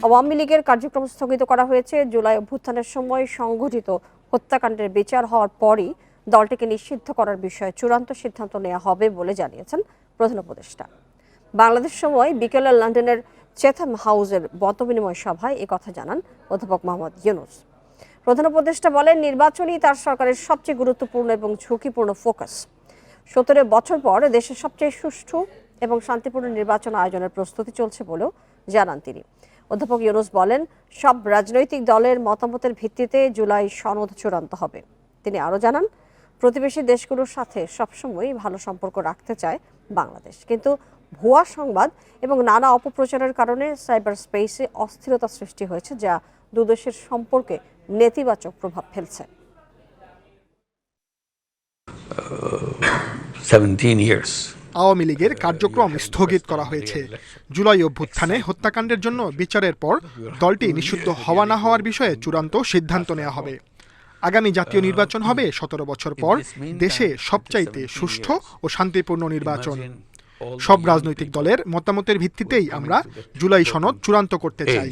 আওয়ামী লীগের কার্যক্রম স্থগিত করা হয়েছে। জুলাই অভ্যুত্থানের সময় সংঘটিত হত্যাকাণ্ডের বিচার হওয়ার পরই দলটিকে নিষিদ্ধ করার বিষয়ে চূড়ান্ত সিদ্ধান্ত নেওয়া হবে বলে জানিয়েছেন প্রধান উপদেষ্টা। বাংলাদেশ সময় বিকেলে লন্ডনের চেথাম হাউসের মতবিনিময় সভায় একথা জানান অধ্যাপক মোহাম্মদ ইউনূস। প্রধান উপদেষ্টা বলেন, নির্বাচনই তার সরকারের সবচেয়ে গুরুত্বপূর্ণ এবং ঝুঁকিপূর্ণ ফোকাস। 17 বছর পর দেশের সবচেয়ে সুষ্ঠু এবং শান্তিপূর্ণ নির্বাচন আয়োজনের প্রস্তুতি চলছে বলেও জানান তিনি। অধ্যাপক ইউনূস বলেন, সব রাজনৈতিক দলের মতামতের ভিত্তিতে জুলাই সনদ চূড়ান্ত হবে। তিনি আরও জানান, প্রতিবেশী দেশগুলোর সাথে সবসময় ভালো সম্পর্ক রাখতে চায় বাংলাদেশ, কিন্তু ভুয়া সংবাদ এবং নানা অপপ্রচারের কারণে সাইবার স্পেসে অস্থিরতা সৃষ্টি হয়েছে, যা দুদেশের সম্পর্কে নেতিবাচক প্রভাব ফেলছে। 17 years. আওয়ামী লীগের কার্যক্রম স্থগিত করা হয়েছে। জুলাই অভ্যুত্থানে হত্যাকাণ্ডের জন্য বিচারের পর দলটি নিষিদ্ধ হওয়া না হওয়ার বিষয়ে চূড়ান্ত সিদ্ধান্ত নেওয়া হবে। আগামী জাতীয় নির্বাচন হবে 17 বছর পর দেশে সবচাইতে সুষ্ঠু ও শান্তিপূর্ণ নির্বাচন। সব রাজনৈতিক দলের মতামতের ভিত্তিতেই আমরা জুলাই সনদ চূড়ান্ত করতে চাই।